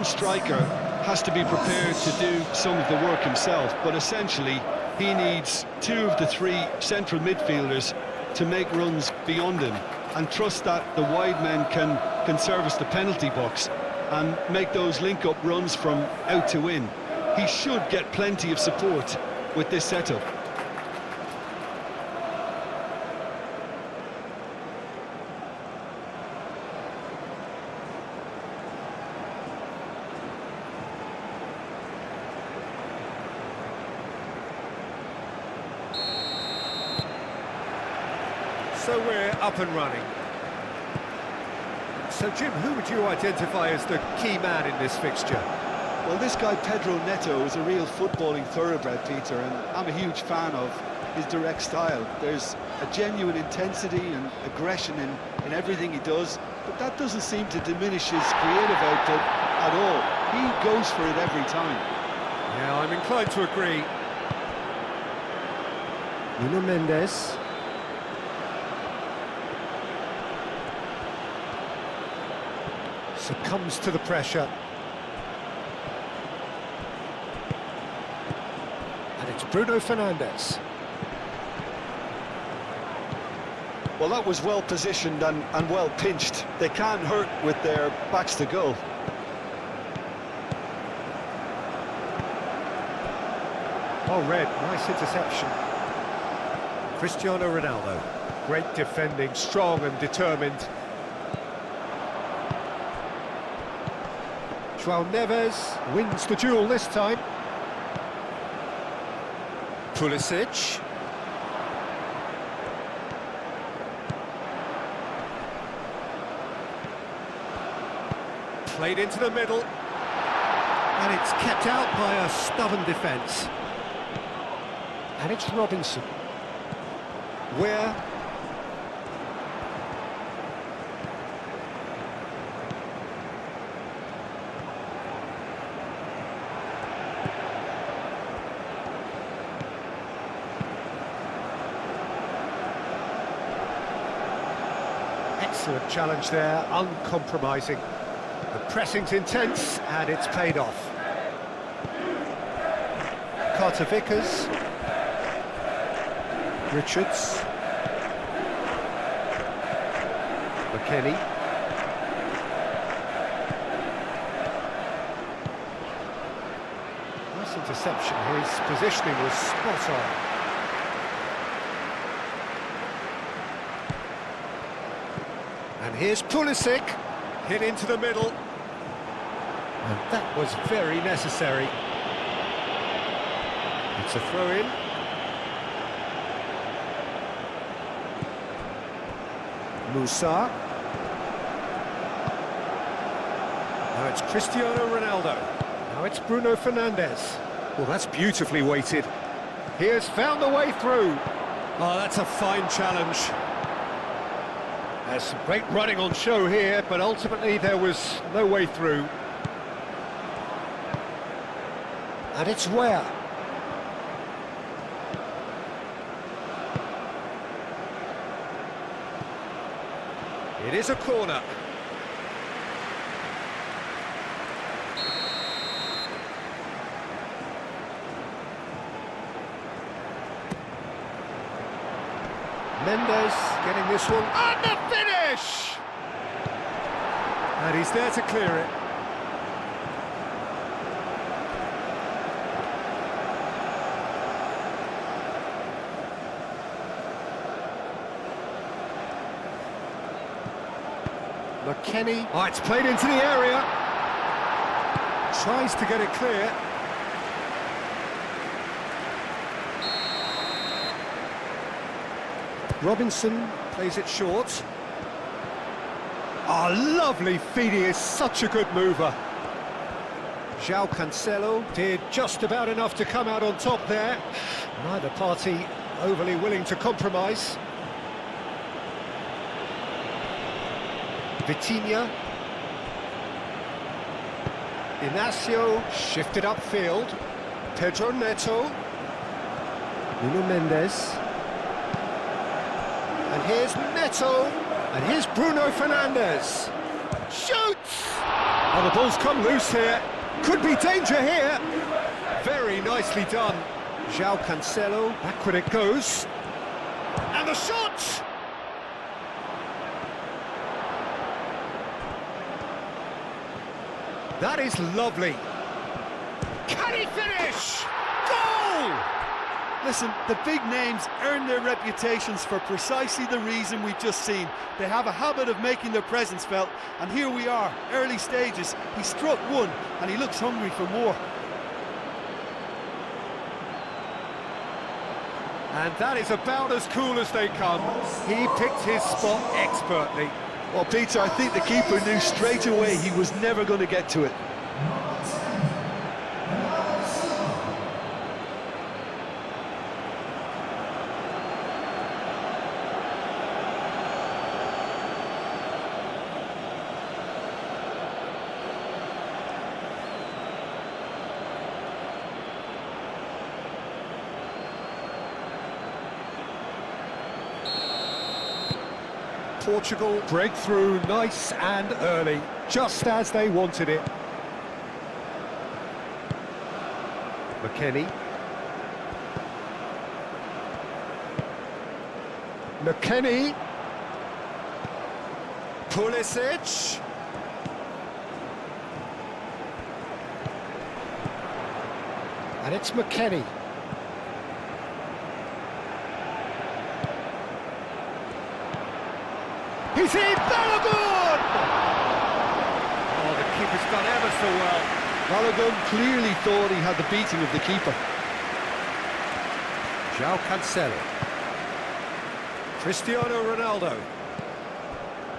striker has to be prepared to do some of the work himself, but essentially he needs two of the three central midfielders to make runs beyond him and trust that the wide men can service the penalty box and make those link-up runs from out to in. He should get plenty of support with this setup. So we're up and running. So Jim, who would you identify as the key man in this fixture? Well, this guy Pedro Neto is a real footballing thoroughbred, Peter, and I'm a huge fan of his direct style. There's a genuine intensity and aggression in everything he does, but that doesn't seem to diminish his creative output at all. He goes for it every time. Yeah, I'm inclined to agree. Nuno Mendes. Succumbs to the pressure. And it's Bruno Fernandes. Well, that was well positioned and well pinched. They can't hurt with their backs to goal. Oh, Red, nice interception. Cristiano Ronaldo. Great defending, strong and determined. João Neves wins the duel this time. Pulisic. Played into the middle. And it's kept out by a stubborn defence. And it's Robinson. Where? Excellent challenge there, uncompromising. The pressing's intense, and it's paid off. Carter Vickers. Richards. McKennie. Nice interception, his positioning was spot on. And here's Pulisic, hit into the middle. And that was very necessary. It's a throw-in. Musa. Now it's Cristiano Ronaldo. Now it's Bruno Fernandes. Well, that's beautifully weighted. He has found the way through. Oh, that's a fine challenge. There's some great running on show here, but ultimately there was no way through. And it's where? It is a corner. Mendes getting this one, and the finish! And he's there to clear it. McKennie. Oh, it's played into the area. Tries to get it clear. Robinson plays it short. Oh, lovely feed, he is such a good mover. João Cancelo did just about enough to come out on top there. Neither party overly willing to compromise. Vitinha. Inacio shifted upfield. Pedro Neto. Nuno Mendes. And here's Neto. And here's Bruno Fernandes. Shoots! Oh, the ball's come loose here. Could be danger here. Very nicely done. João Cancelo, back when it goes. And the shot! That is lovely. Can he finish? Goal! Listen, the big names earn their reputations for precisely the reason we've just seen. They have a habit of making their presence felt, and here we are, early stages. He struck one, and he looks hungry for more. And that is about as cool as they come. He picked his spot expertly. Well, Peter, I think the keeper knew straight away he was never going to get to it. Portugal break through nice and early, just as they wanted it. McKennie. McKennie. Pulisic. And it's McKennie. He's in, Balogun! Oh, the keeper's done ever so well. Balogun clearly thought he had the beating of the keeper. João Cancelo. Cristiano Ronaldo.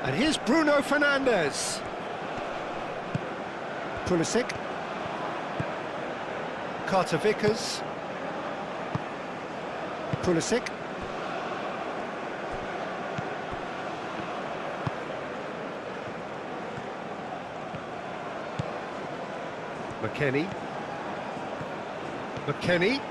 And here's Bruno Fernandes. Pulisic. Carter Vickers. Pulisic. McKennie. McKennie.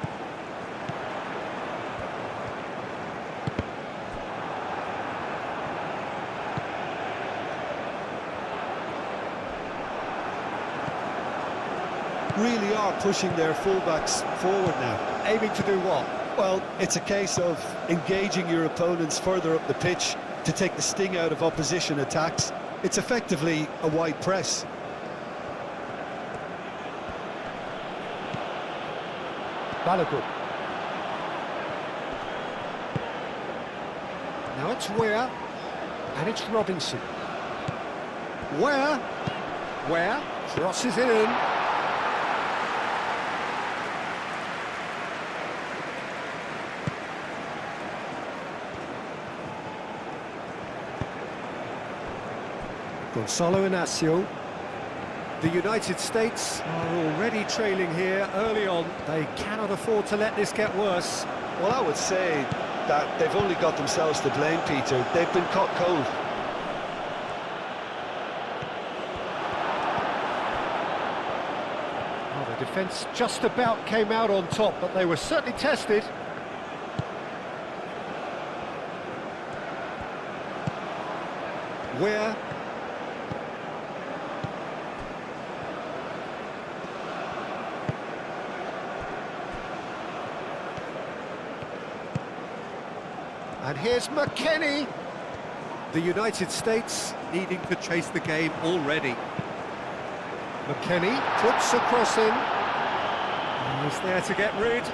Really are pushing their fullbacks forward now. Aiming to do what? Well, it's a case of engaging your opponents further up the pitch to take the sting out of opposition attacks. It's effectively a wide press. Balogun. Now it's Weah, and it's Robinson. Weah crosses it in. Gonzalo Inacio. The United States are already trailing here early on. They cannot afford to let this get worse. Well, I would say that they've only got themselves to blame, Peter. They've been caught cold. Oh, the defence just about came out on top, but they were certainly tested. Weah. And here's McKennie. The United States needing to chase the game already. McKennie puts a cross in. He's there to get rid.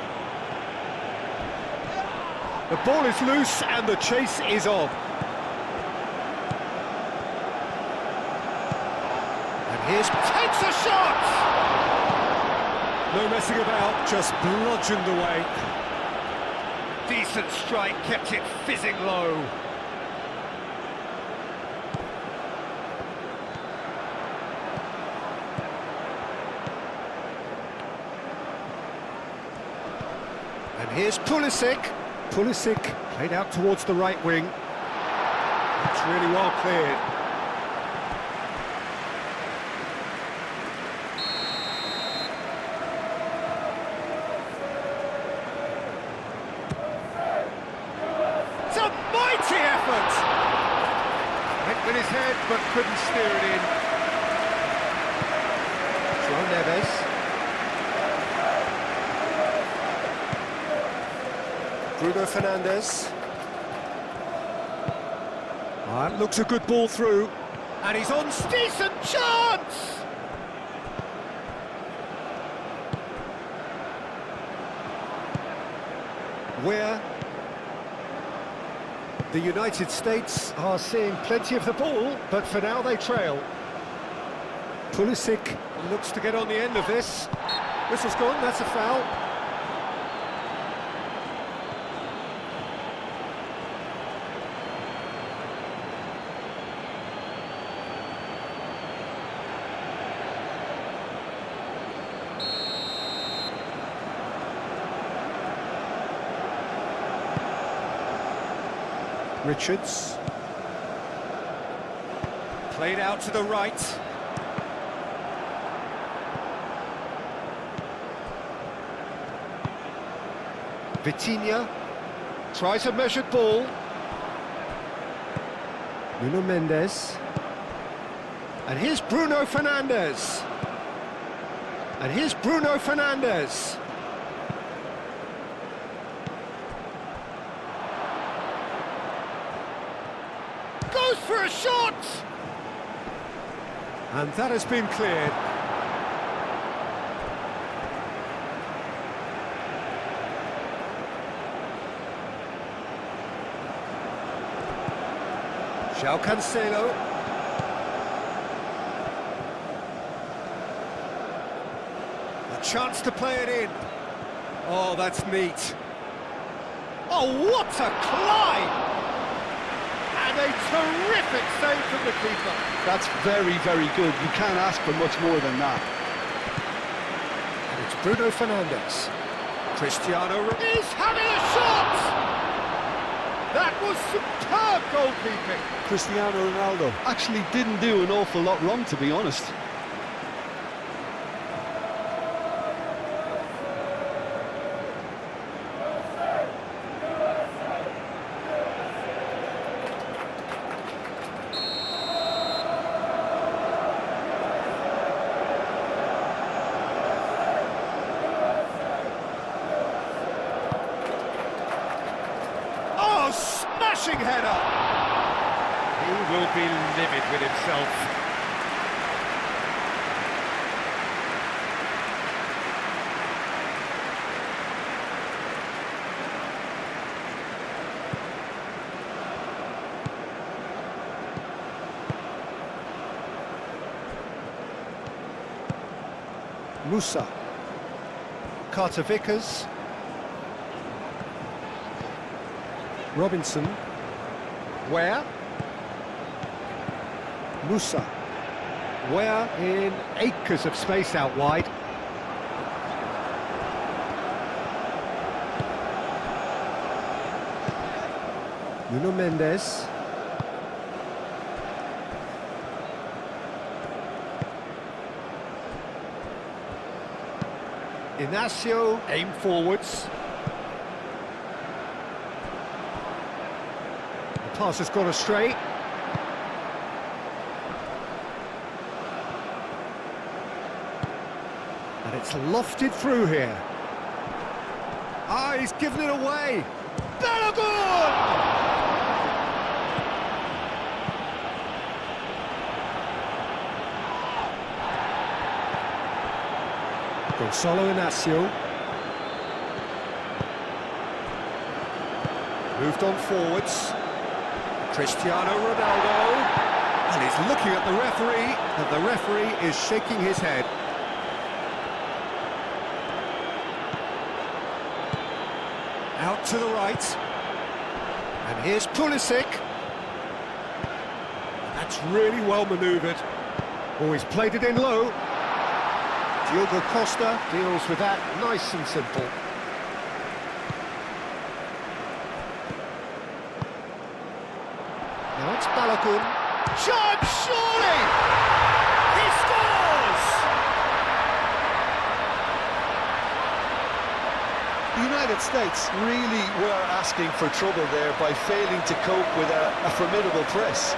The ball is loose and the chase is on. And here's takes a shot! No messing about, just bludgeoned away. Decent strike, kept it fizzing low. And here's Pulisic. Pulisic played out towards the right wing. That's really well cleared. Effort! Went with his head, but couldn't steer it in. Neves. Bruno Fernandes. Looks a good ball through. And he's on decent chance! Where the United States are seeing plenty of the ball, but for now they trail. Pulisic looks to get on the end of this. Whistle's gone, that's a foul. Richards. Played out to the right. Vitinha tries a measured ball. Nuno Mendes. And here's Bruno Fernandes. And here's Bruno Fernandes. Goes for a shot! And that has been cleared. João Cancelo. A chance to play it in. Oh, that's neat. Oh, what a climb! And a terrific save from the keeper. That's very, very good. You can't ask for much more than that. And it's Bruno Fernandes. Cristiano is having a shot! That was superb goalkeeping. Cristiano Ronaldo actually didn't do an awful lot wrong, to be honest. Smashing header! He will be livid with himself. Musa. Carter Vickers. Robinson. Where? Musa. Where in acres of space out wide. Nuno Mendes. Inacio, aim forwards. Pass has gone astray. And it's lofted through here. Ah, he's given it away. Balogun! Gonzalo Inacio. Moved on forwards. Cristiano Ronaldo, and he's looking at the referee, and the referee is shaking his head. Out to the right, and here's Pulisic. That's really well manoeuvred. Oh, he's played it in low. Diogo Costa deals with that nice and simple. Now it's Balogun. Chance, surely! He scores! The United States really were asking for trouble there by failing to cope with a formidable press.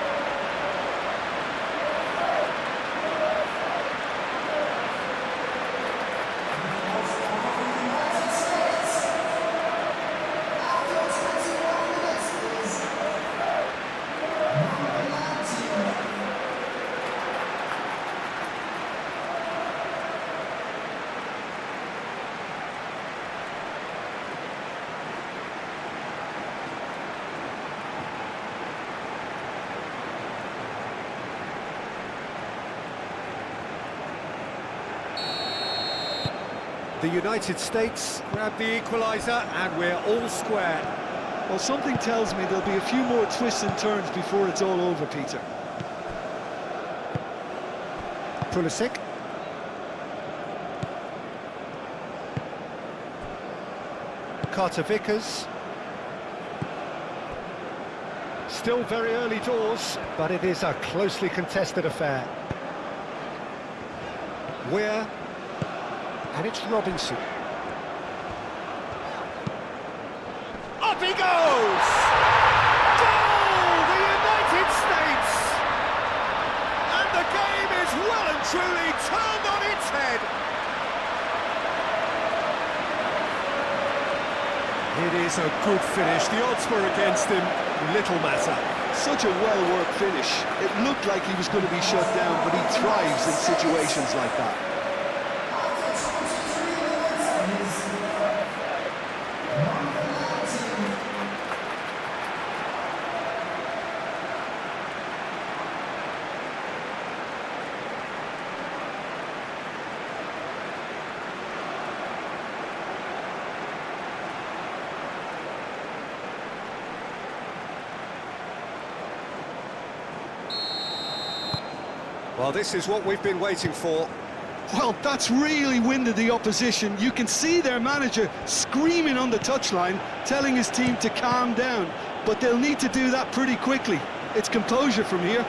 The United States grab the equaliser, and we're all square. Well, something tells me there'll be a few more twists and turns before it's all over, Peter. Pulisic. KYRGYZ. Still very early doors, but it is a closely contested affair. Weir. And it's Robinson. Up he goes! Goal! The United States! And the game is well and truly turned on its head. It is a good finish. The odds were against him. Little matter. Such a well-worked finish. It looked like he was going to be shut down, but he thrives in situations like that. Well, this is what we've been waiting for. Well, that's really winded the opposition. You can see their manager screaming on the touchline, telling his team to calm down. But they'll need to do that pretty quickly. It's composure from here.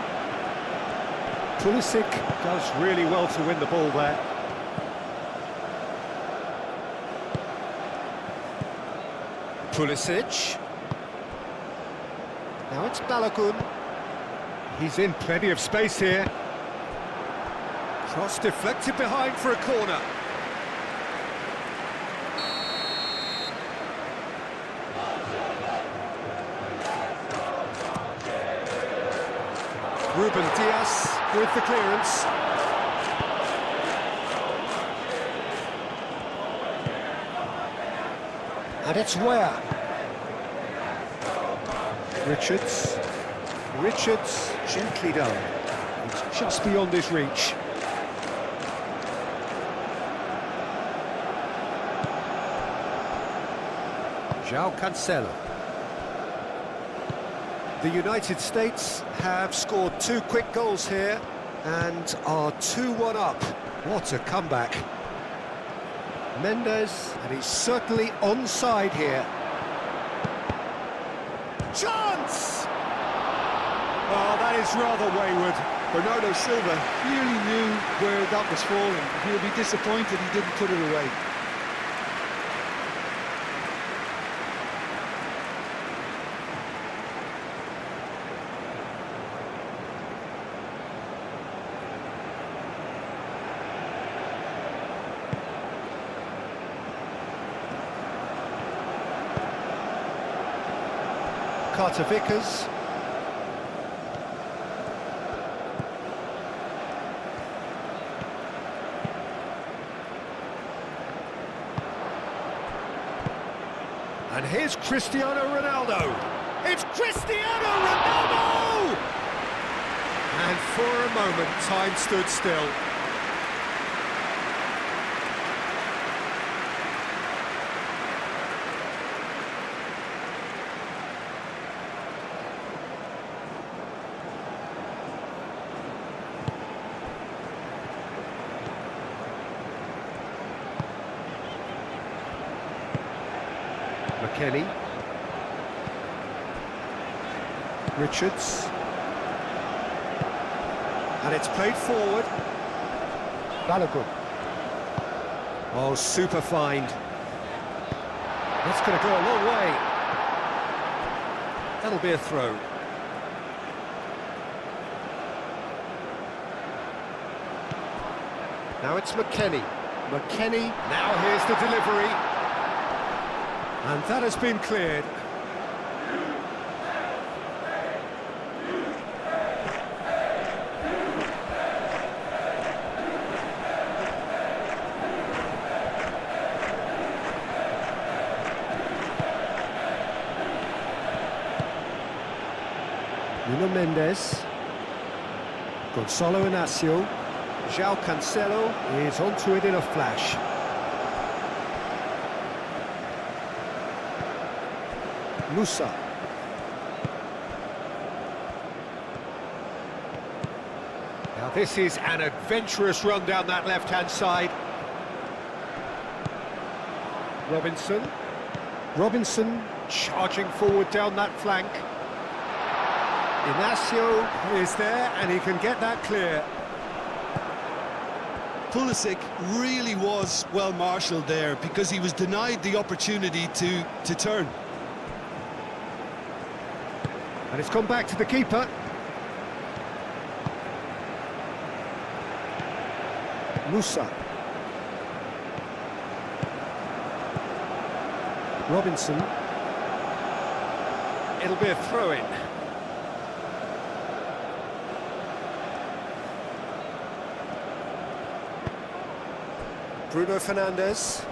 Pulisic does really well to win the ball there. Pulisic. Now it's Balogun. He's in plenty of space here. Cross deflected behind for a corner. Ruben Diaz with the clearance. And it's Weir. Richards gently down. It's just beyond his reach. João Cancelo. The United States have scored 2 quick goals here and are 2-1 up. What a comeback. Mendes, and he's certainly onside here. Chance! Oh, that is rather wayward. Bernardo Silva clearly knew where that was falling. He'll be disappointed he didn't put it away. KYRGYZ. And here's Cristiano Ronaldo. It's Cristiano Ronaldo! And for a moment, time stood still. McKennie. Richards. And it's played forward. Balogun. Oh, super find. That's going to go a long way. That'll be a throw. Now it's McKennie. McKennie, now here's the delivery. And that has been cleared. Nuno Mendes. Gonçalo Inácio. João Cancelo is onto it in a flash. Musa. Now this is an adventurous run down that left-hand side. Robinson charging forward down that flank. Inacio is there and he can get that clear. Pulisic really was well marshalled there because he was denied the opportunity to turn. And it's gone back to the keeper. Musa. Robinson. It'll be a throw-in. Bruno Fernandes.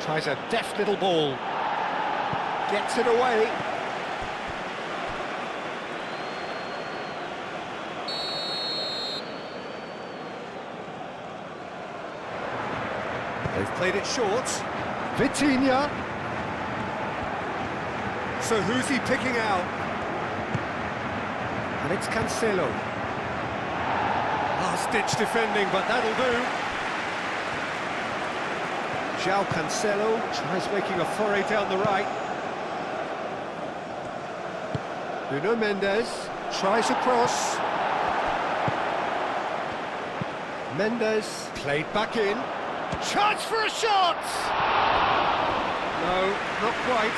Tries a deft little ball. Gets it away. They've played it short. Vitinha. So who's he picking out? And it's Cancelo. Last-ditch defending, but that'll do. João Cancelo tries making a foray down the right. Nuno Mendes tries across. Mendes played back in. Chance for a shot! No, not quite.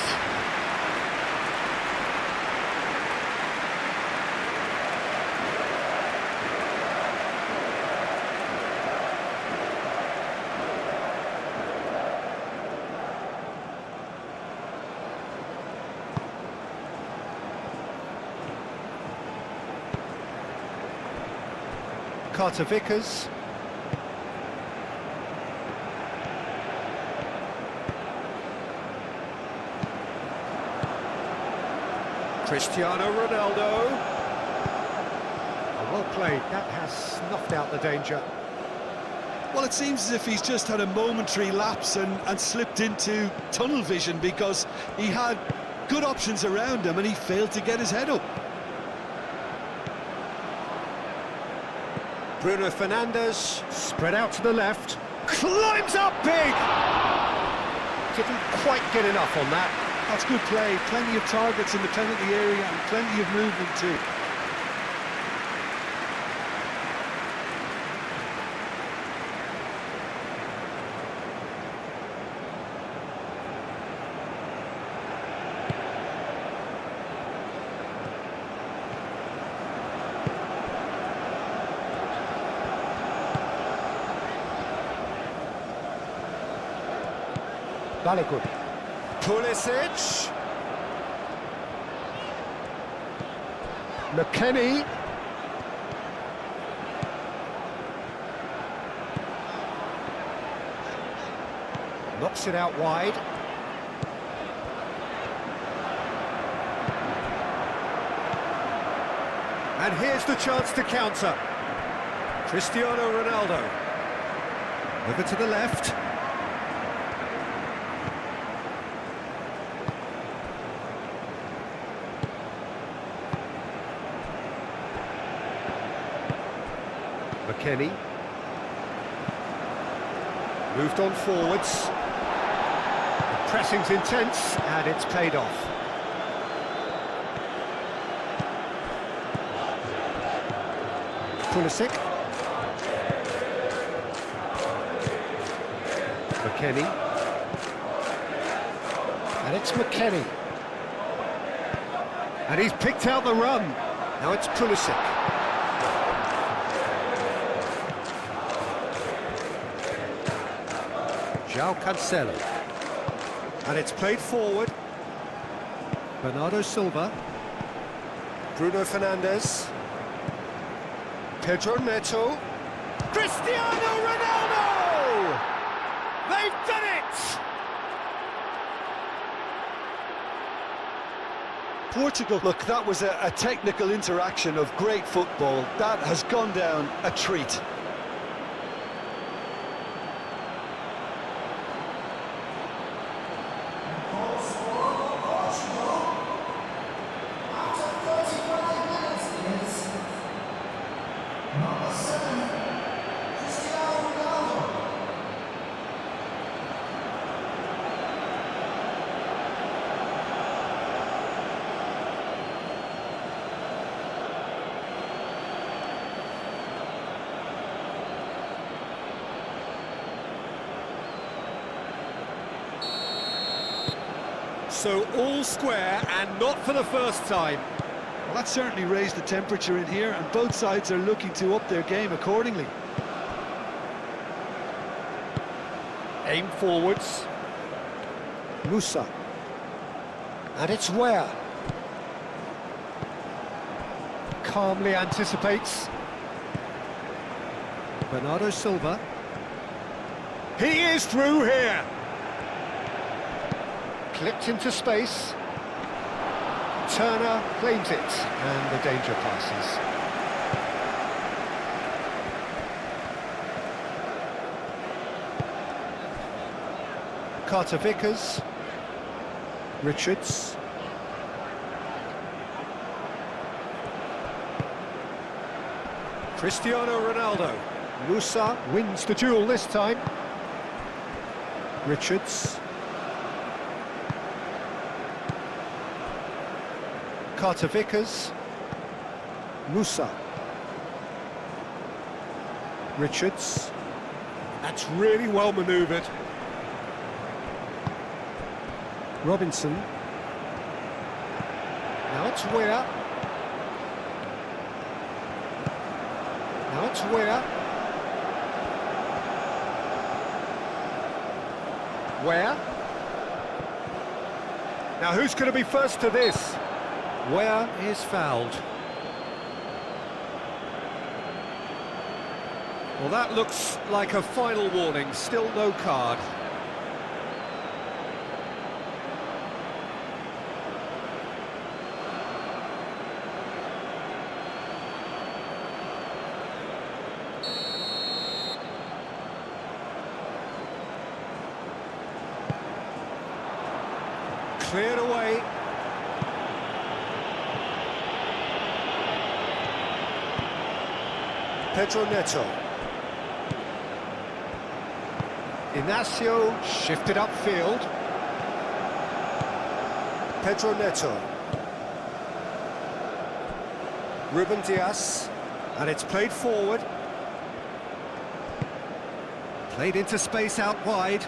Carter Vickers. Cristiano Ronaldo. Well played, that has snuffed out the danger. Well, it seems as if he's just had a momentary lapse and slipped into tunnel vision because he had good options around him and he failed to get his head up. Bruno Fernandes, spread out to the left, climbs up big! Didn't quite get enough on that. That's good play, plenty of targets in the penalty area and plenty of movement too. Balogun. Pulisic. McKennie. Knocks it out wide. And here's the chance to counter. Cristiano Ronaldo. Over to the left. McKennie. Moved on forwards. The pressing's intense, and it's paid off. Pulisic. McKennie. And it's McKennie. And he's picked out the run. Now it's Pulisic. João Cancelo. And it's played forward. Bernardo Silva. Bruno Fernandes. Pedro Neto. Cristiano Ronaldo! They've done it! Portugal, look, that was a technical interaction of great football. That has gone down a treat. So all square, and not for the first time. Well, that certainly raised the temperature in here, and both sides are looking to up their game accordingly. Aim forwards. Musa. And it's where? Calmly anticipates. Bernardo Silva. He is through here. Clipped into space. Turner claims it, and the danger passes. Carter Vickers. Richards. Cristiano Ronaldo. Musa wins the duel this time. Richards. Carter Vickers. Musa. Richards. That's really well manoeuvred. Robinson. Now it's Weir. Now it's Weir. Weir. Now who's going to be first to this? Weir is fouled. Well, that looks like a final warning, still no card. Cleared away. Pedro Neto. Inacio shifted upfield. Pedro Neto. Ruben Diaz. And it's played forward. Played into space out wide.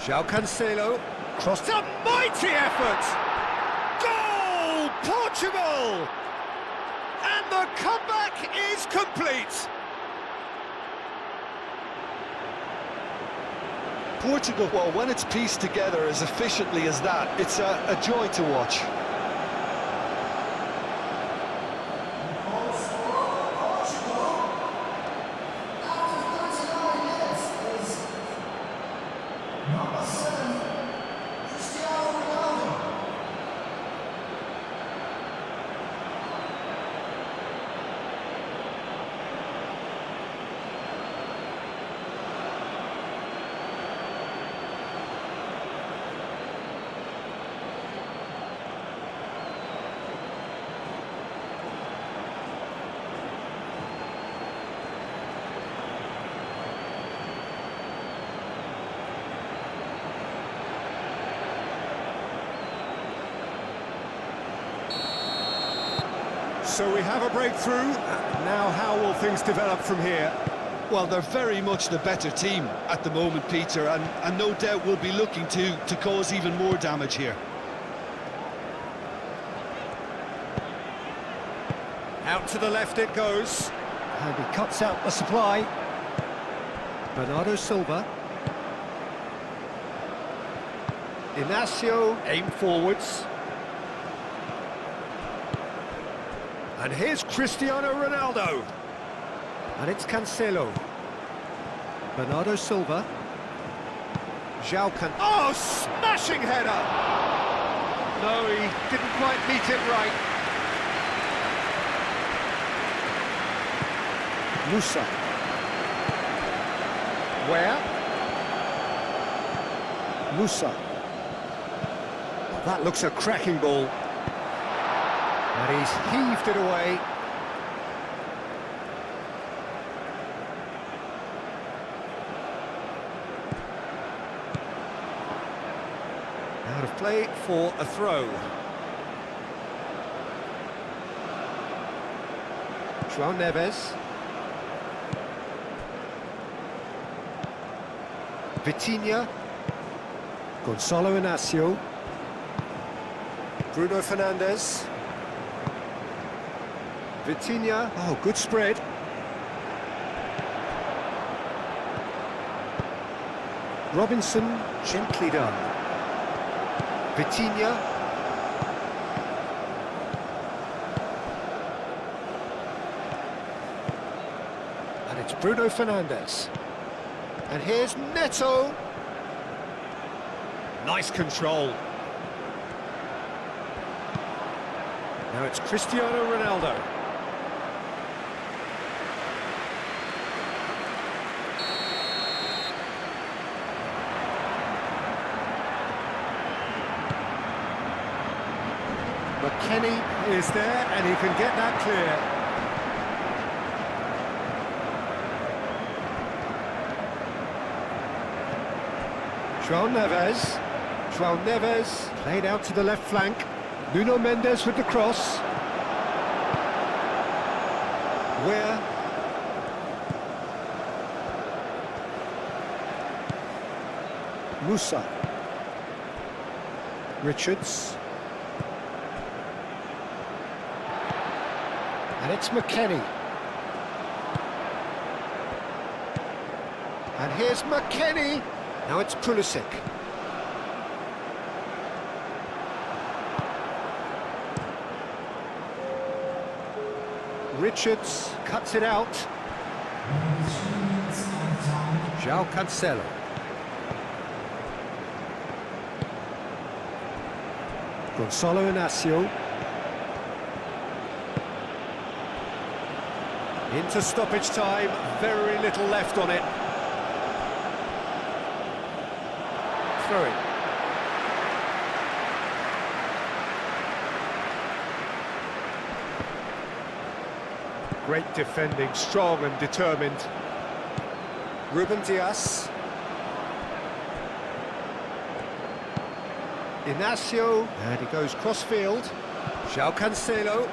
João Cancelo. Crossed a mighty effort! Goal! Portugal! And the comeback is complete! Portugal, well, when it's pieced together as efficiently as that, it's a joy to watch. So we have a breakthrough. Now how will things develop from here? Well, they're very much the better team at the moment, Peter, and no doubt will be looking to cause even more damage here. Out to the left it goes. And he cuts out the supply. Bernardo Silva. Inacio, aim forwards. And here's Cristiano Ronaldo. And it's Cancelo. Bernardo Silva. João Cancelo. Oh, smashing header! No, he didn't quite meet it right. Musa. Where? Musa. Oh, that looks a cracking ball. And he's heaved it away. play for a throw. João Neves. Vitinha. Gonçalo Inácio. Bruno Fernandes. Vitinha. Oh, good spread. Robinson, gently done. Vitinha. And it's Bruno Fernandes. And here's Neto. Nice control. Now it's Cristiano Ronaldo. McKennie is there, and he can get that clear. João Neves. João Neves played out to the left flank. Nuno Mendes with the cross. Where? Musa. Richards. And it's McKennie. And here's McKennie. Now it's Pulisic. Richards cuts it out. João Cancelo. Gonçalo Inácio. Into stoppage time, very little left on it. Throw it. Great defending, strong and determined. Ruben Dias. Inácio, and he goes cross-field. João Cancelo.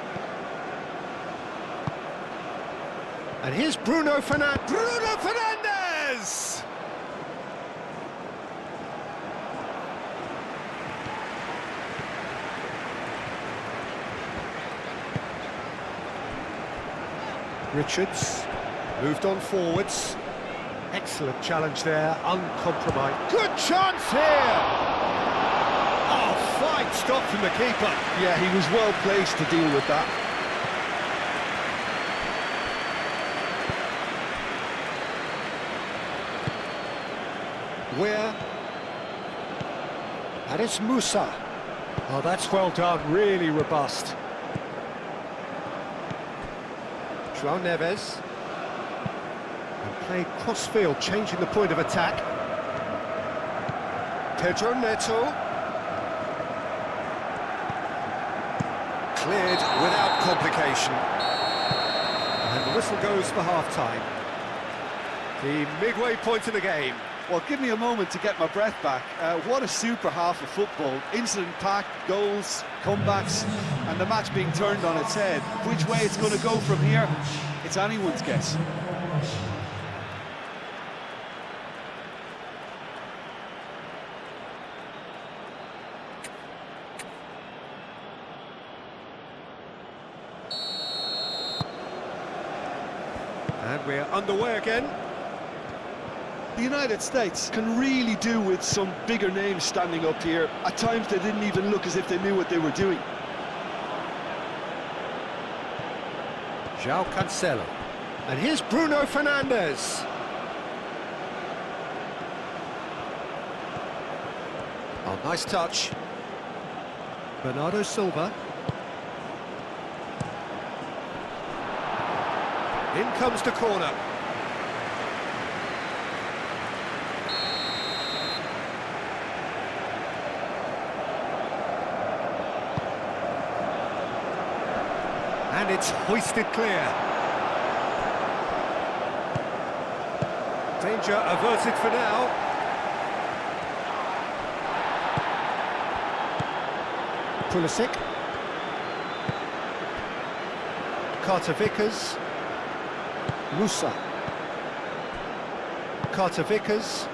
And here's Bruno Fernandes. Bruno Fernandes! Richards moved on forwards. Excellent challenge there, uncompromised. Good chance here! Oh, fine stop from the keeper. Yeah, he was well placed to deal with that. Where? And it's Musa. Oh, that's well done, really robust. João Neves. And played cross-field, changing the point of attack. Pedro Neto. Cleared without complication. And the whistle goes for half-time. The midway point of the game. Well, give me a moment to get my breath back. What a super half of football. Incident-packed, goals, comebacks, and the match being turned on its head. Which way it's going to go from here, it's anyone's guess. And we're underway again. The United States can really do with some bigger names standing up here. At times they didn't even look as if they knew what they were doing. João Cancelo. And here's Bruno Fernandes. Oh, nice touch. Bernardo Silva. In comes the corner. And it's hoisted clear. Danger averted for now. Pulisic. KYRGYZ. Musa. KYRGYZ.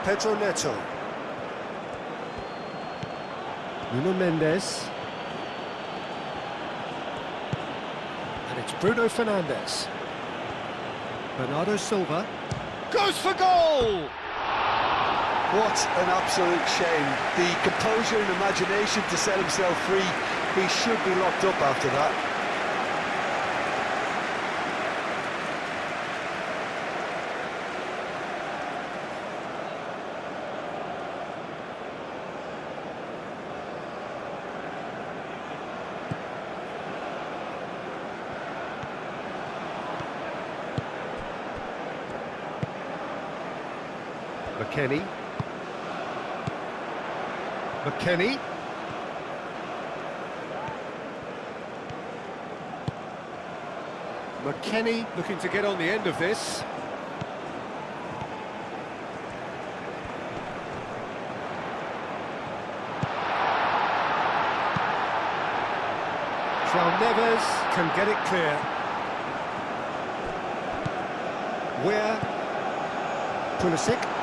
Pedro Neto. Nuno Mendes. And it's Bruno Fernandes. Bernardo Silva. Goes for goal! What an absolute shame. The composure and imagination to set himself free. He should be locked up after that. McKennie. McKennie. McKennie looking to get on the end of this. João Neves can get it clear. Where? Pulisic.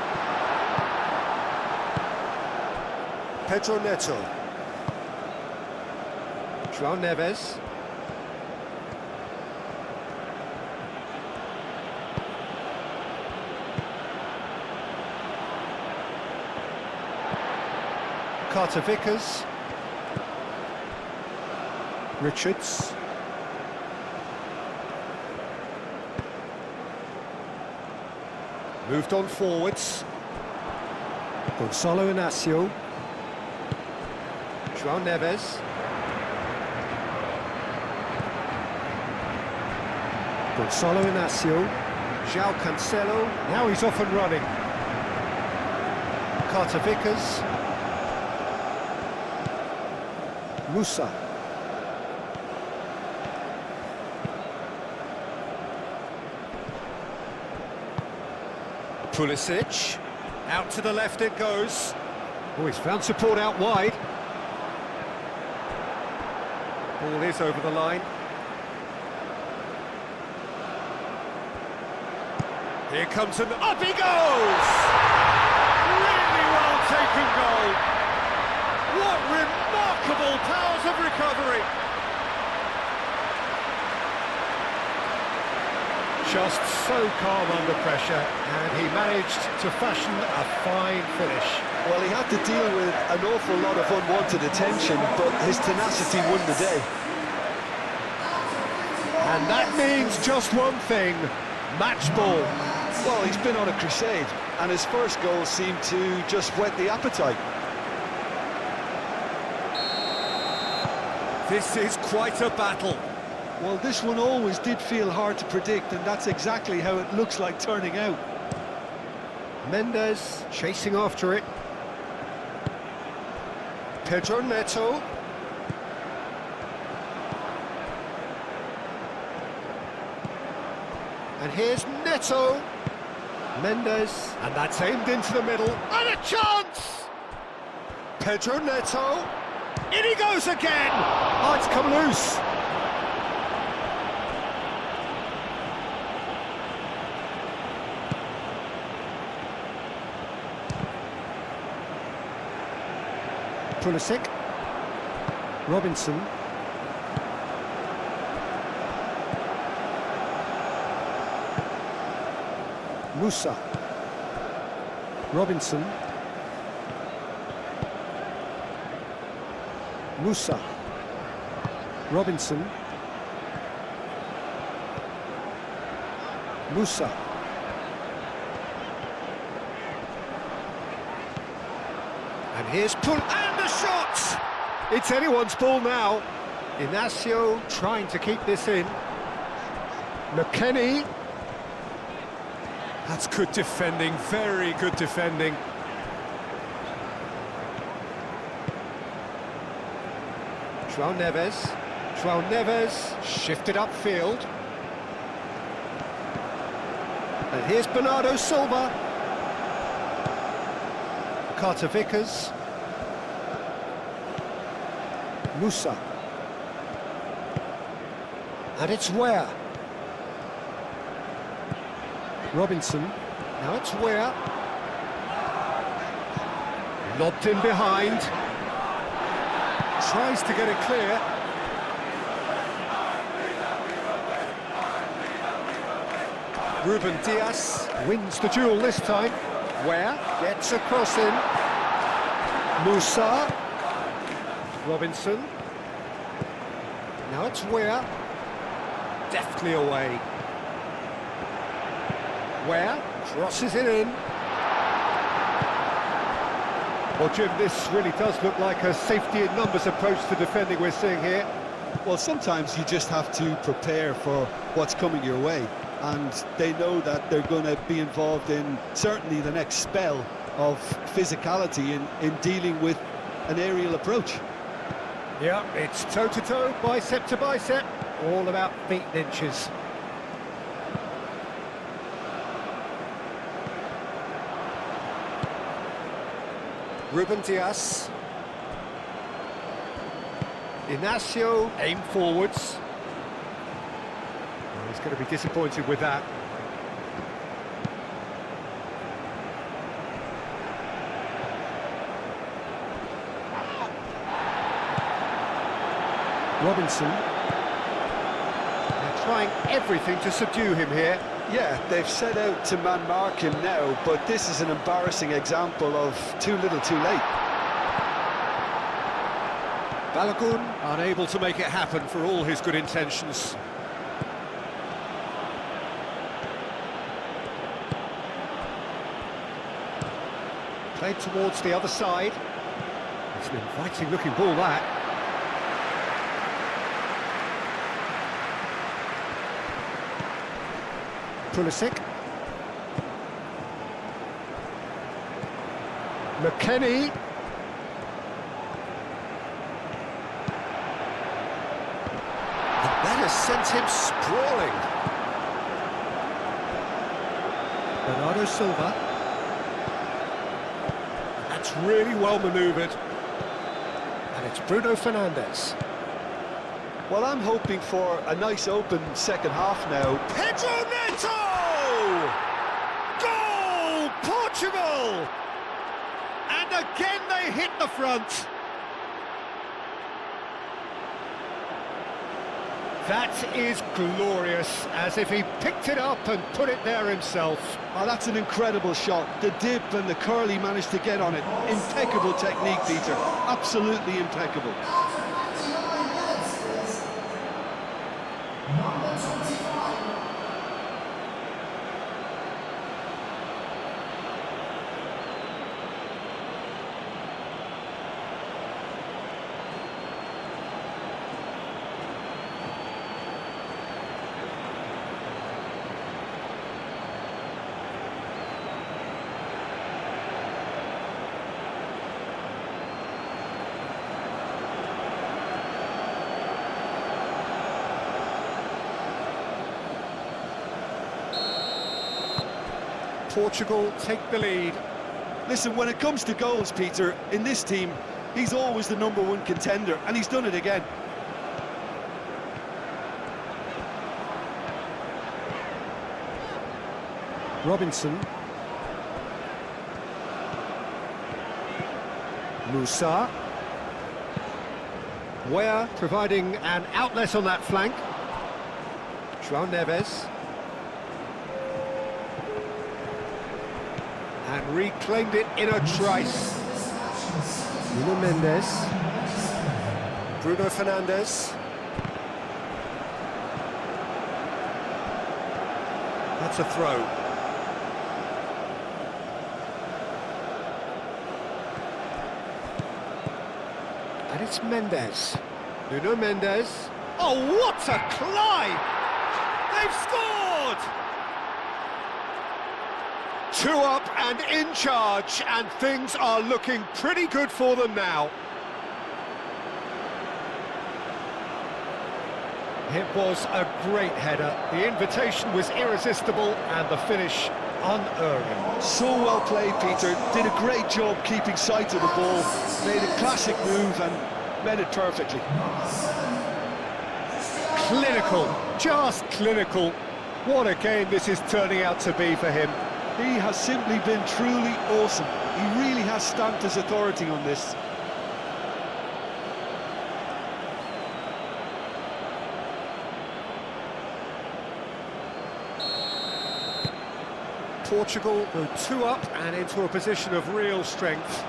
Pedro Neto. João Neves. KYRGYZ. Richards. Moved on forwards. Gonçalo Inácio. João Neves. Gonçalo Inácio. João Cancelo. Now he's off and running. KYRGYZ. Musa. Pulisic. Out to the left it goes. Oh, he's found support out wide. Ball is over the line. Here comes an... Up he goes! Really well taken goal. What remarkable powers of recovery. Just so calm under pressure, and he managed to fashion a fine finish. Well, he had to deal with an awful lot of unwanted attention, but his tenacity won the day. And that means just one thing, match ball. Well, he's been on a crusade, and his first goal seemed to just whet the appetite. This is quite a battle. Well, this one always did feel hard to predict, and that's exactly how it looks like turning out. Mendes chasing after it. Pedro Neto. And here's Neto. Mendes. And that's aimed into the middle. And a chance! Pedro Neto. In he goes again! Oh, it's come loose. Pulisic. Robinson. Musa. Robinson. Musa. Robinson. Musa. And here's and the shot! It's anyone's ball now. Inácio trying to keep this in. McKennie. That's good defending, very good defending. João Neves. João Neves shifted upfield. And here's Bernardo Silva. KYRGYZ. Musa. And it's Ware. Robinson. Now it's Ware. Lobbed in behind. Tries to get it clear. Ruben Diaz wins the duel this time. Ware gets a cross in. Musa. Robinson. Now it's Ware. Deftly away. Ware crosses it in. Well, Jim, this really does look like a safety in numbers approach to defending we're seeing here. Well, sometimes you just have to prepare for what's coming your way, and they know that they're going to be involved in certainly the next spell of physicality in dealing with an aerial approach. Yeah, it's toe-to-toe, bicep to bicep, all about feet and inches. Ruben Diaz. Inacio, aim forwards. Well, he's going to be disappointed with that. Robinson. They're trying everything to subdue him here. Yeah, they've set out to man-mark him now, but this is an embarrassing example of too little too late. Balogun unable to make it happen for all his good intentions. Played towards the other side. It's an inviting looking ball, that. Pulisic. McKennie. And that has sent him sprawling. Bernardo Silva. That's really well manoeuvred. And it's Bruno Fernandes. Well, I'm hoping for a nice open second half now. Pedro Neto! Goal! Portugal! And again they hit the front. That is glorious, as if he picked it up and put it there himself. Oh, that's an incredible shot. The dip and the curl he managed to get on it. Impeccable technique, Peter. Absolutely impeccable. Portugal take the lead. Listen, when it comes to goals, Peter, in this team, he's always the #1 contender, and he's done it again. Robinson. Musa. Ware providing an outlet on that flank. João Neves. And reclaimed it in a trice. Nuno Mendes. Bruno Fernandes. That's a throw. And it's Mendes. Nuno Mendes. Oh, what a climb! They've scored! 2 up and in charge, and things are looking pretty good for them now. It was a great header. The invitation was irresistible, and the finish unerring. So well played, Peter. Did a great job keeping sight of the ball. Made a classic move and met it perfectly. Clinical, just clinical. What a game this is turning out to be for him. He has simply been truly awesome. He really has stamped his authority on this. Portugal go 2 up and into a position of real strength.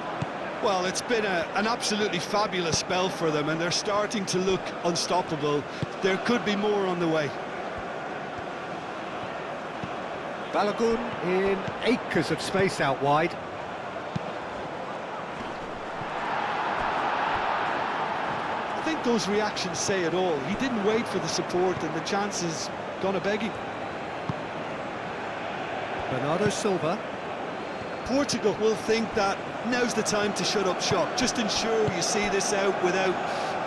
Well, it's been an absolutely fabulous spell for them, and they're starting to look unstoppable. There could be more on the way. Balogun in acres of space out wide. I think those reactions say it all. He didn't wait for the support, and the chance is gonna beg him. Bernardo Silva. Portugal will think that now's the time to shut up shop. Just ensure you see this out without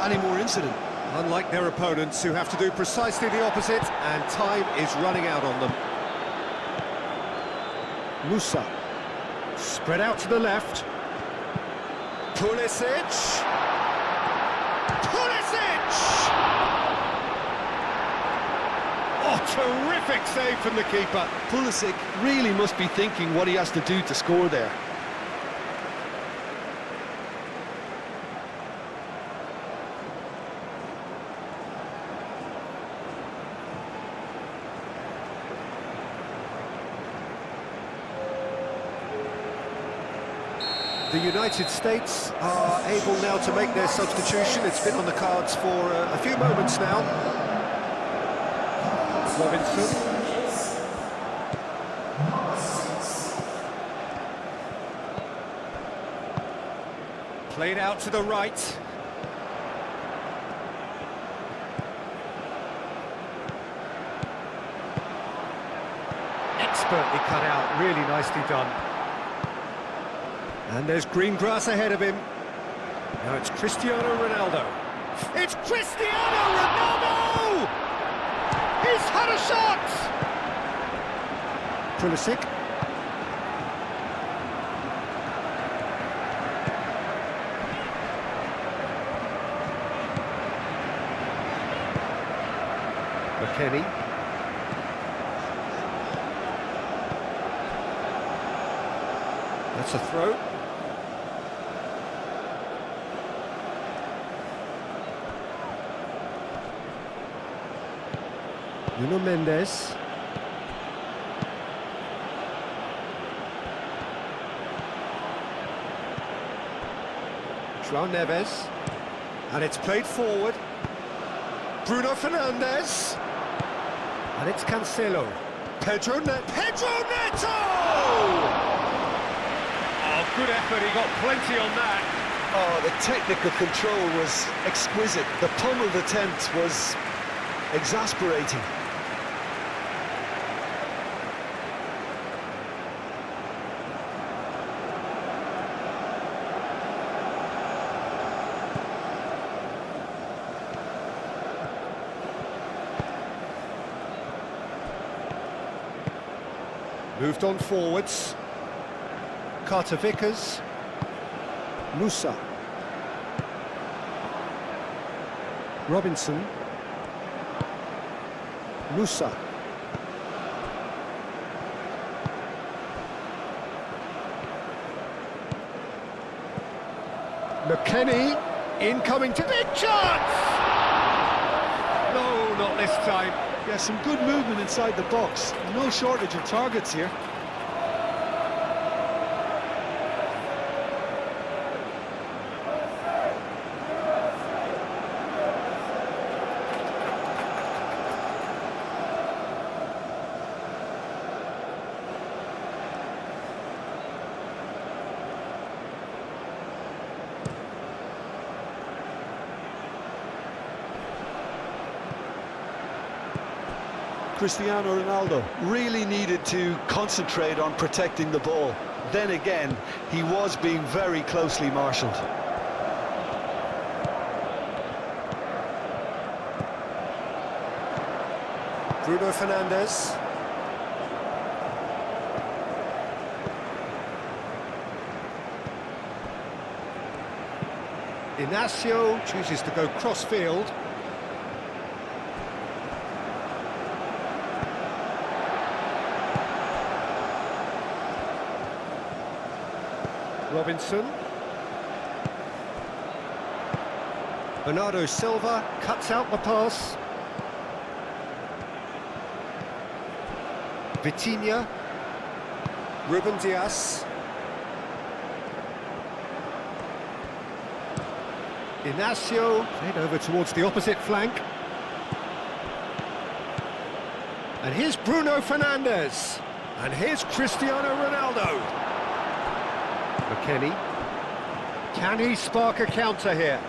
any more incident. Unlike their opponents who have to do precisely the opposite, and time is running out on them. Musa. Spread out to the left. Pulisic. Pulisic! Oh, terrific save from the keeper. Pulisic really must be thinking what he has to do to score there. The United States are able now to make their substitution. It's been on the cards for a few moments now. Robinson. Played out to the right. Expertly cut out, really nicely done. And there's green grass ahead of him. Now it's Cristiano Ronaldo. It's Cristiano Ronaldo! He's had a shot! Pulisic. McKennie. That's a throw. Nuno Mendes. João Neves. And it's played forward. Bruno Fernandes. And it's Cancelo. Pedro Neto! Oh, good effort, he got plenty on that. Oh, the technical control was exquisite. The pummeled attempt was exasperating. Moved on forwards. Carter Vickers. Musa. Robinson. Musa. McKennie. Incoming to big chance! No, not this time. Yeah, some good movement inside the box. No shortage of targets here. Cristiano Ronaldo really needed to concentrate on protecting the ball. Then again, he was being very closely marshalled. Bruno Fernandes. Inacio chooses to go cross-field. Robinson. Bernardo Silva cuts out the pass. Vitinha. Ruben Dias. Inacio played over towards the opposite flank. And here's Bruno Fernandes. And here's Cristiano Ronaldo. McKennie. Can he spark a counter here?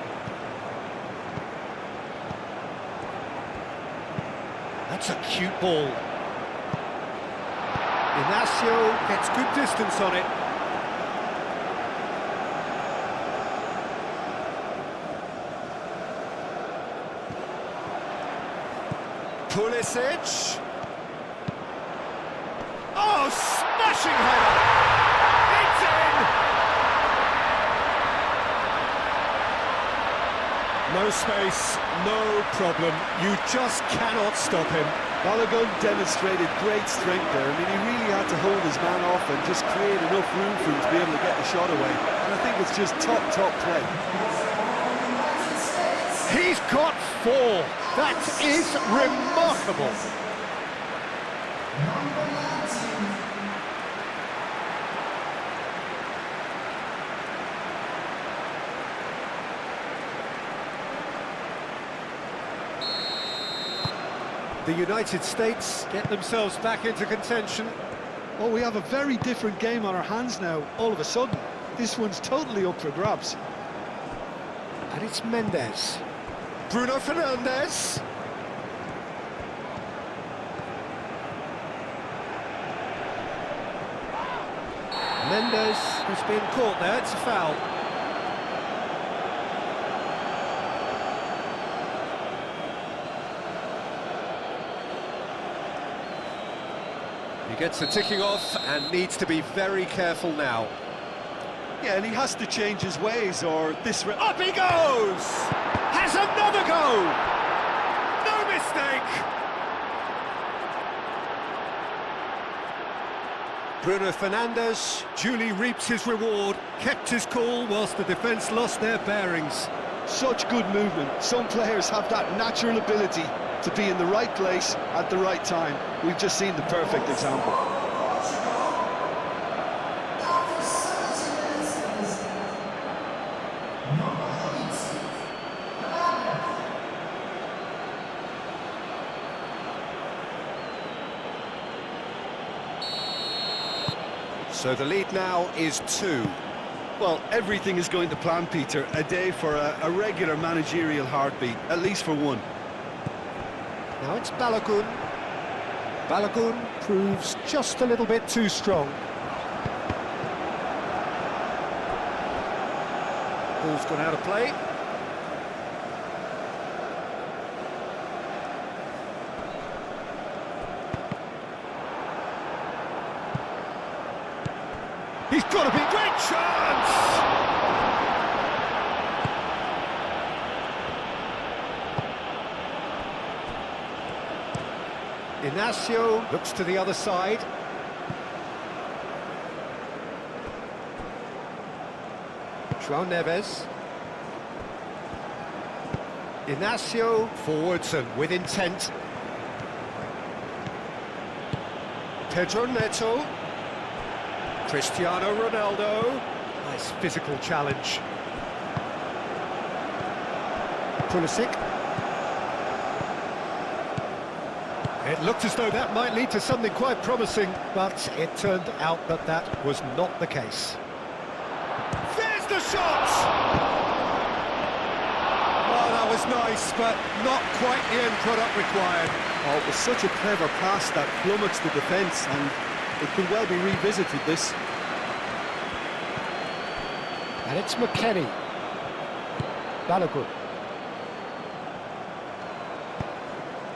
That's a cute ball. Inacio gets good distance on it. Pulisic. Oh, smashing header! It's in! No space, no problem. You just cannot stop him. Balogun demonstrated great strength there. I mean, he really had to hold his man off and just create enough room for him to be able to get the shot away. And I think it's just top play. He's got 4. That is remarkable. The United States get themselves back into contention. Oh, we have a very different game on our hands now, all of a sudden. This one's totally up for grabs. And it's Mendes. Bruno Fernandes. Mendes has been caught there, it's a foul. He gets the ticking off and needs to be very careful now. Yeah, and he has to change his ways or this... Up he goes! Has another go! No mistake! Bruno Fernandes duly reaps his reward, kept his cool whilst the defence lost their bearings. Such good movement. Some players have that natural ability to be in the right place at the right time. We've just seen the perfect example. So the lead now is 2. Well, everything is going to plan, Peter. A day for a regular managerial heartbeat, at least for one. Now it's Balogun. Balogun proves just a little bit too strong. Ball's gone out of play. He's got to be... Great chance! Inacio looks to the other side. João Neves. Inacio forwards and with intent. Pedro Neto. Cristiano Ronaldo. Nice physical challenge. Pulisic. It looked as though that might lead to something quite promising, but it turned out that that was not the case. There's the shot! Oh, that was nice, but not quite the end product required. Oh, it was such a clever pass that flummoxed the defence, and it could well be revisited, this. And it's McKennie. Balogun.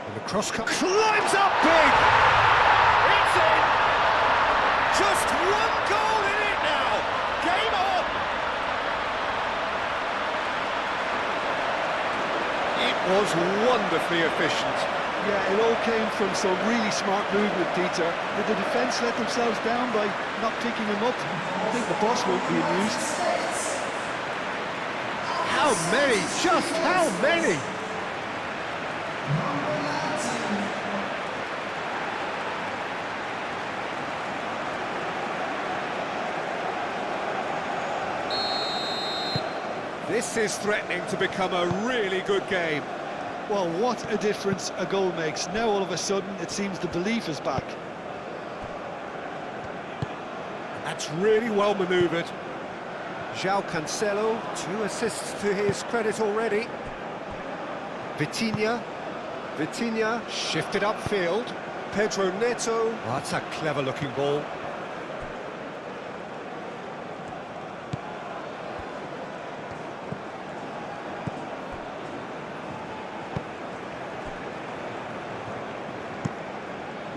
And the cross-cut climbs up big! It's in! Just one goal in it now! Game on! It was wonderfully efficient. Yeah, it all came from some really smart movement, Peter. Did the defence let themselves down by not picking him up? I think the boss won't be amused. How many? Just how many? This is threatening to become a really good game. Well, what a difference a goal makes. Now all of a sudden it seems the belief is back. That's really well manoeuvred. João Cancelo, 2 assists to his credit already. Vitinha shifted upfield. Pedro Neto, oh, that's a clever looking ball.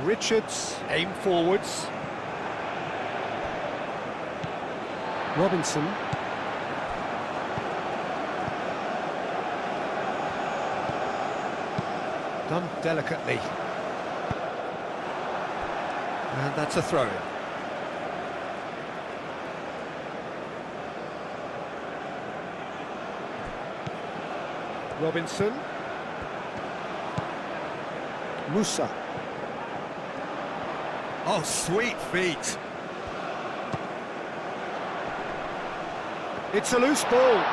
Richards, aim forwards. Robinson. Done delicately. And that's a throw-in. Robinson. Musa. Oh, sweet feet. It's a loose ball.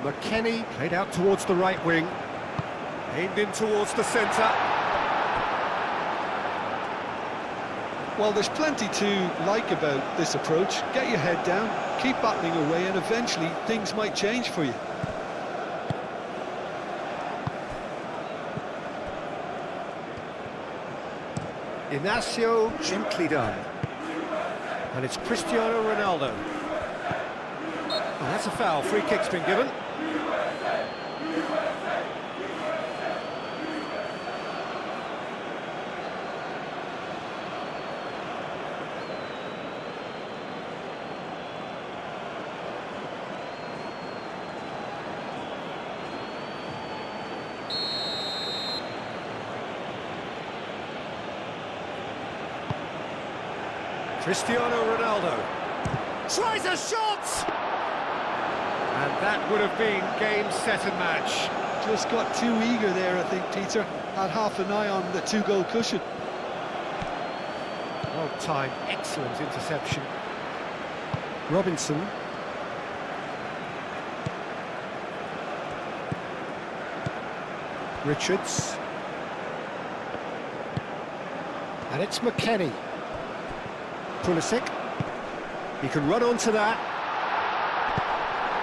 McKennie played out towards the right wing. Aimed in towards the centre. Well, there's plenty to like about this approach. Get your head down, keep battling away, and eventually things might change for you. Inacio, gently done. And it's Cristiano Ronaldo. Oh, that's a foul. Free kick's been given. Cristiano Ronaldo tries a shot! And that would have been game, set and match. Just got too eager there, I think, Peter. Had half an eye on the 2-goal cushion. Well timed, excellent interception. Robinson. Richards. And it's McKennie. Pulisic. He can run onto that.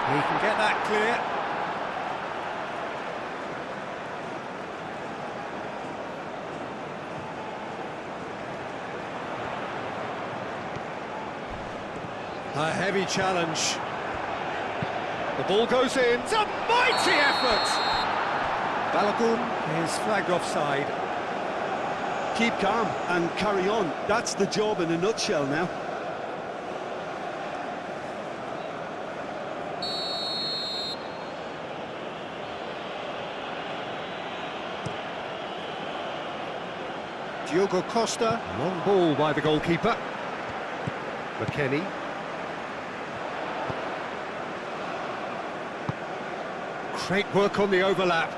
He can get that clear. A heavy challenge. The ball goes in. It's a mighty effort! Balogun is flagged offside. Keep calm and carry on. That's the job in a nutshell now. Diogo Costa, long ball by the goalkeeper. McKennie. Great work on the overlap.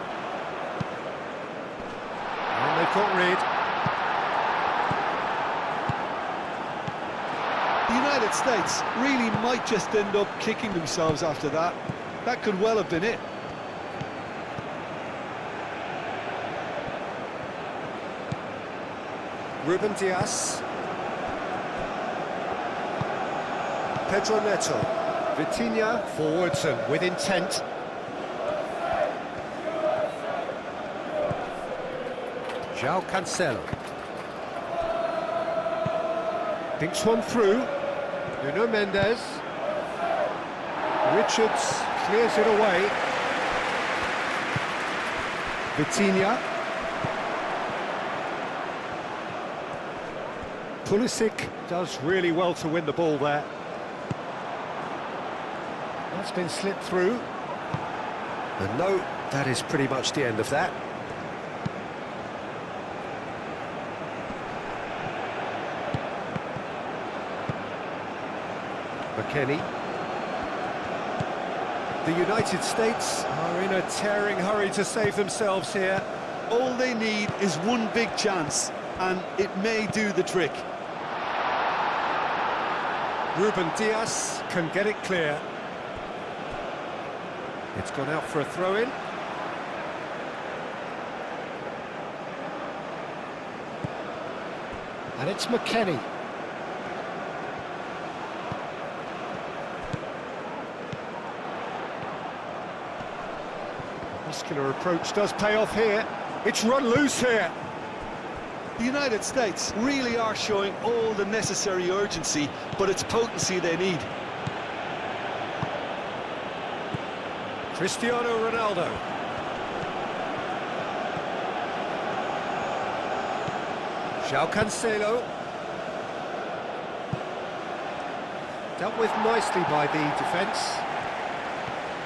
And they've got rid. The United States really might just end up kicking themselves after that. That could well have been it. Ruben Dias. Pedro Neto. Vitinha forwards and with intent. João Cancelo. Thinks one through. Nuno Mendes. Richards clears it away. Vitinha. Pulisic does really well to win the ball there. That's been slipped through. And no, that is pretty much the end of that. McKennie. The United States are in a tearing hurry to save themselves here. All they need is one big chance, and it may do the trick. Ruben Dias can get it clear. It's gone out for a throw-in. And it's McKennie. Muscular approach does pay off here. It's run loose here. The United States really are showing all the necessary urgency, but it's potency they need. Cristiano Ronaldo. João Cancelo. Dealt with nicely by the defence.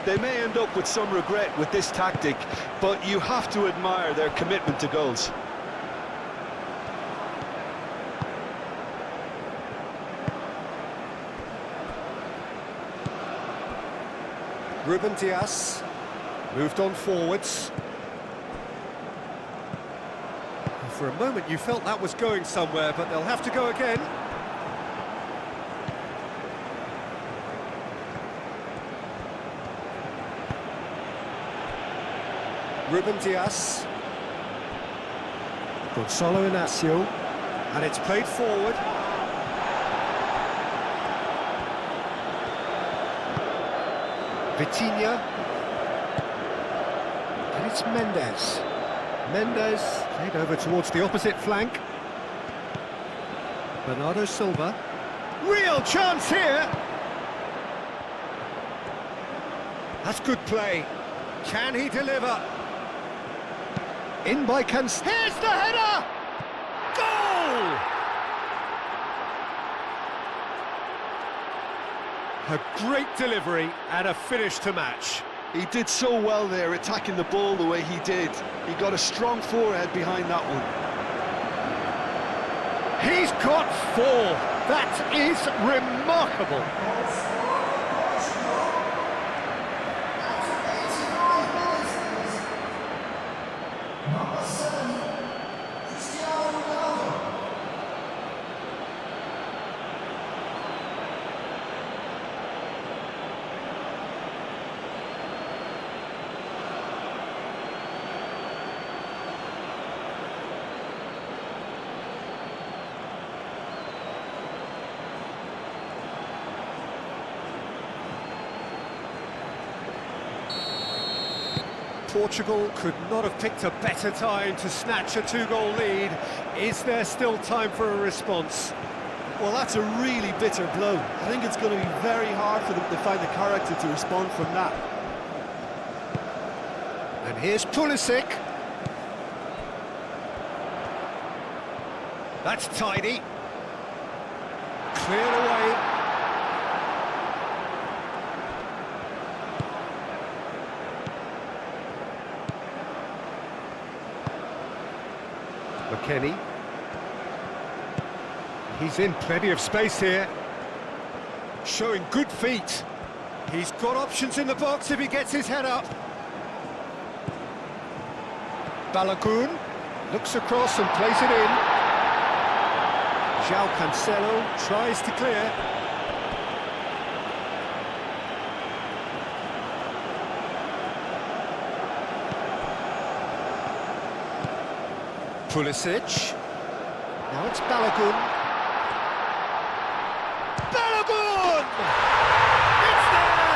They may end up with some regret with this tactic, but you have to admire their commitment to goals. Ruben Dias moved on forwards. And for a moment you felt that was going somewhere, but they'll have to go again. Ruben Dias. Gonzalo Inacio. And it's played forward. Vitinha. And it's Mendes. Mendes played over towards the opposite flank. Bernardo Silva. Real chance here! That's good play. Can he deliver? In by Cancelo. Here's the header! Goal! A great delivery and a finish to match. He did so well there, attacking the ball the way he did. He got a strong forehead behind that one. He's got 4. That is remarkable. Portugal could not have picked a better time to snatch a 2-goal lead. Is there still time for a response? Well, that's a really bitter blow. I think it's going to be very hard for them to find the character to respond from that. And here's Pulisic. That's tidy. Cleared away. McKennie. He's in plenty of space here. Showing good feet. He's got options in the box if he gets his head up. Balogun looks across and plays it in. João Cancelo tries to clear. Pulisic. Now it's Balogun. Balogun! It's there!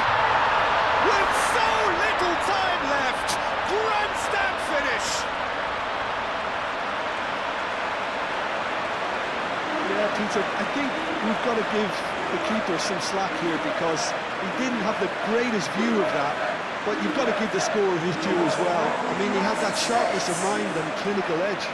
With so little time left! Grandstand finish! Yeah, Peter, I think we've got to give the keeper some slack here because he didn't have the greatest view of that, but you've got to give the scorer his due as well. I mean, he had that sharpness of mind and clinical edge.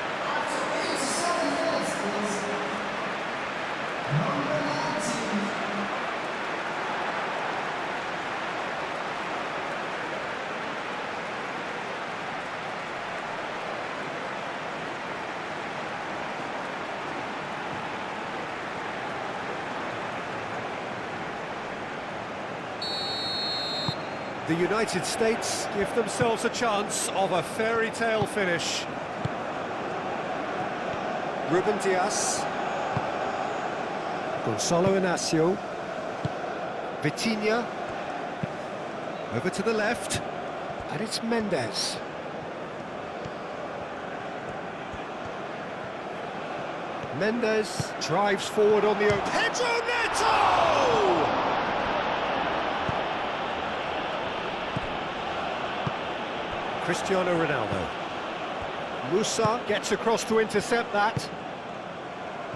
The United States give themselves a chance of a fairy tale finish. Ruben Dias. Gonzalo Inacio. Vitinha. Over to the left. And it's Mendes. Mendes drives forward on the open. Pedro Neto! Cristiano Ronaldo. Musa gets across to intercept that.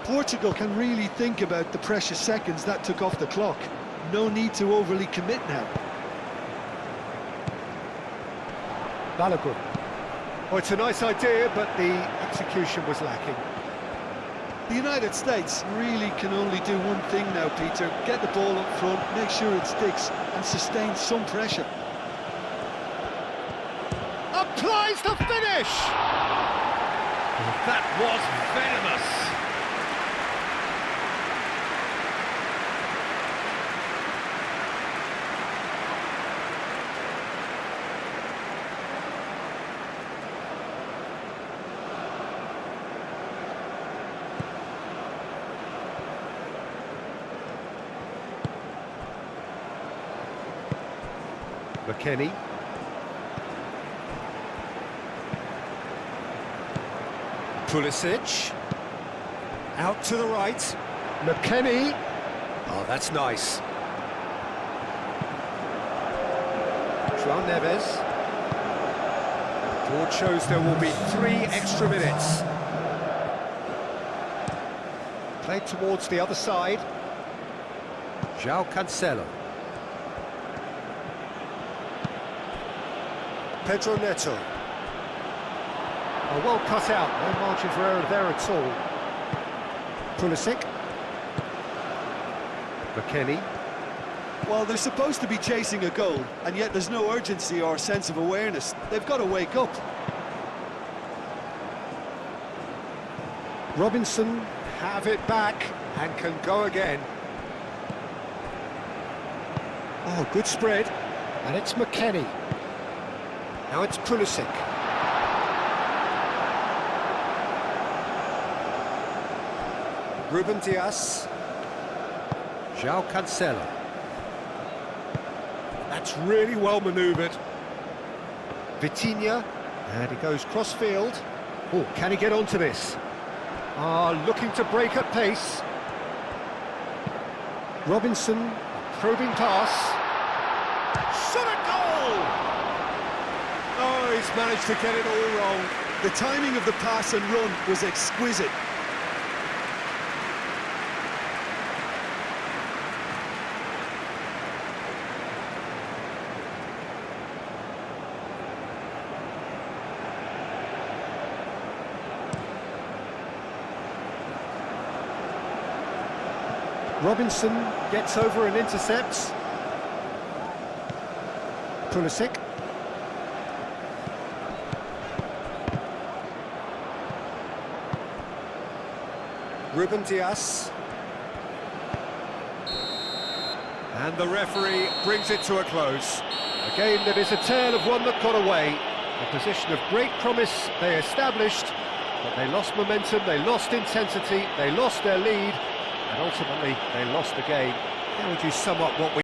Portugal can really think about the precious seconds that took off the clock. No need to overly commit now. Balogun. Oh, it's a nice idea, but the execution was lacking. The United States really can only do one thing now, Peter. Get the ball up front, make sure it sticks, and sustain some pressure. Applies the finish! That was venomous. McKennie. Pulisic. Out to the right. McKennie. Oh, that's nice. João Neves. Board shows there will be 3 extra minutes. Played towards the other side. João Cancelo. Pedro Neto. Oh, well cut out, no margin for error there at all. Pulisic. McKennie. Well, they're supposed to be chasing a goal, and yet there's no urgency or sense of awareness. They've got to wake up. Robinson have it back and can go again. Oh, good spread. And it's McKennie. Now it's Pulisic. Ruben Dias. João Cancelo. That's really well manoeuvred. Vitinha. And he goes cross-field. Oh, can he get onto this? Looking to break at pace. Robinson, probing pass. Shot at goal! Oh, he's managed to get it all wrong. The timing of the pass and run was exquisite. Robinson gets over and intercepts. Pulisic. Ruben Dias. And the referee brings it to a close. A game that is a tale of one that got away. A position of great promise they established, but they lost momentum, they lost intensity, they lost their lead, and ultimately they lost the game. How would you sum up what we